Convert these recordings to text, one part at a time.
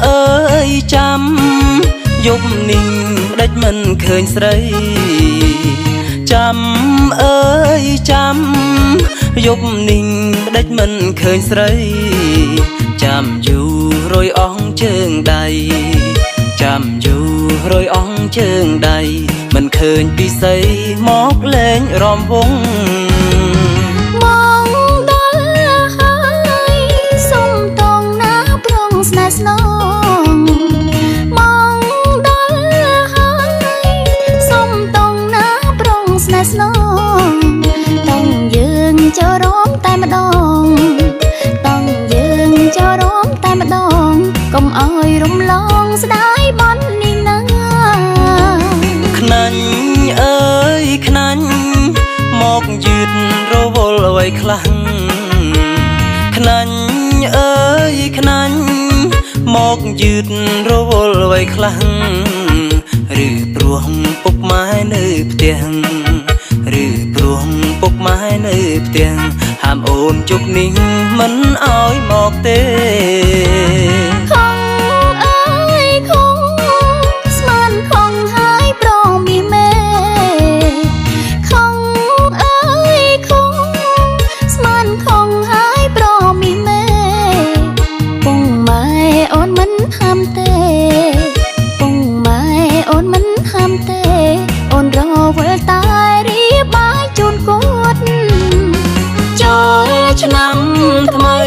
เอ้ยจำยบนิ่งเด็ดมันเคยใส่จำเอ้ยจำยบนิ่งเด็ดมันเคยใส่จำอยู่รอยอ่องเชิงใดจำอยู่รอยอ่องเชิงใดมันเคยปีใสหมอกเล่นรอมวงมองดอลหายส่งตรงหน้าปรองสนาสนองมองดอลหายส่งตรงหน้าปรองสนาสนองต้องยืนเจ้าร้องแต่มาดองต้องยืนเจ้าร้องแต่มาดองกុំឲ្យរំលងស្ដាយបន់នេះណាខ្នាញ់អើយខ្នាញ់មកយឺតរវល់អ្វីខ្លាំងខ្នាញ់អើយខ្នាញ់មកយឺតរវល់អ្វីខ្លាំងឬព្រោះពុកម៉ែនៅផ្ទះឬព្រោះពុកម៉ែនៅផ្ទះហាមអូនជប់នេះមិនឲ្យមកទេខំអើយខំស្មានខំហើយប្រមីមេខំអើយខំស្មានខំហើយប្រមីមេពុងម៉ែអូនមិនហាមទេពុងម៉ែអូនមិនហាមទេអូនរវល់តែរៀបបាយជូនគាត់ចូលឆ្នាំថ្មី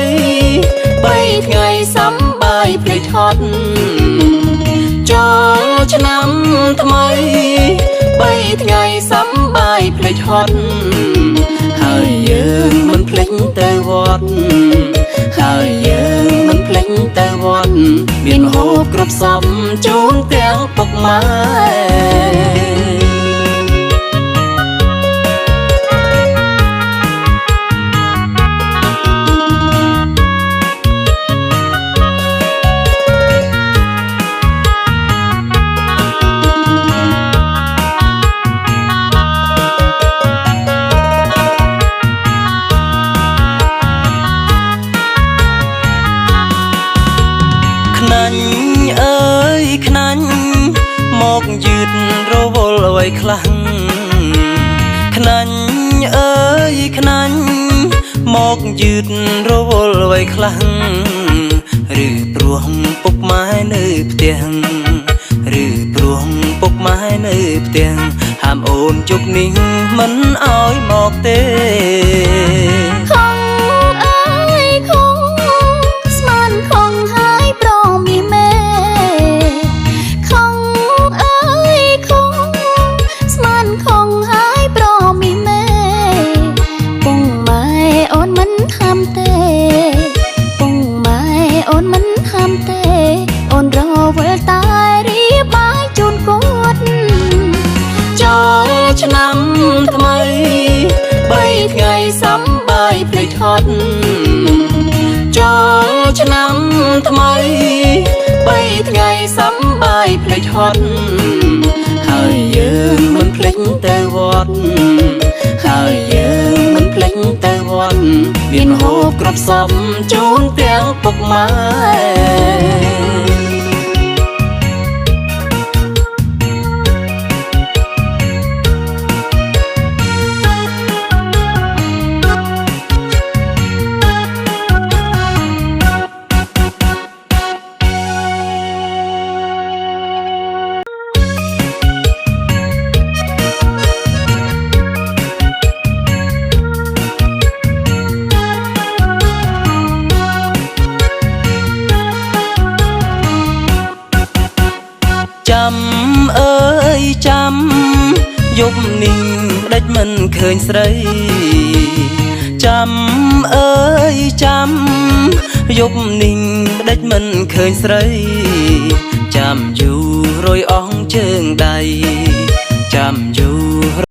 3ថ្ងៃសំបាយភ្លេចហត់ចូលឆ្នាំថ្មី3ថ្ងៃសំបាយភ្លេចហត់ហើយយើងមិនភ្លេចទៅវត្តហើយយើងមិនភ្លេចទៅវត្តមានហូបគ្រប់សំជូនទាំងពុកម៉ែខ្នាញ់អើយខ្នាញ់មកយឺតរវល់អ្វីខ្លាំងខ្នាញ់អើយខ្នាញ់មកយឺតរវល់អ្វីខ្លាំងឬព្រោះពុកម៉ែនៅផ្ទះឬព្រោះពុកម៉ែនៅផ្ទះហាមអូនជប់នេះមិនឲ្យមកទេខំអើយខំស្មានខំហើយប្រមីមេខំអើយខំស្មានខំហើយប្រមីមេពុងម៉ែអូនមិនហាមទេពុងម៉ែអូនមិនហាមទេអូនរវល់តែរៀបបាយជូនគាត់ចូលឆ្នាំថ្មី3ថ្ងៃសំបាយភ្លេចហត់ចូលឆ្នាំថ្មី3ថ្ងៃសំបាយភ្លេចហត់ហើយយើងមិនភ្លេចទៅវត្តហើយយើងមិនភ្លេចទៅវត្តមានហូបគ្រប់សំជូនទាំងពុកម៉ែចាំអើយចាំយប់นิ่งเด็ดมันเคยใส่จำเอ้ยจำยบนิ่งเด็ดมันเคยใส่จำอยู่รอยอ่องเชิงใดจำอยู่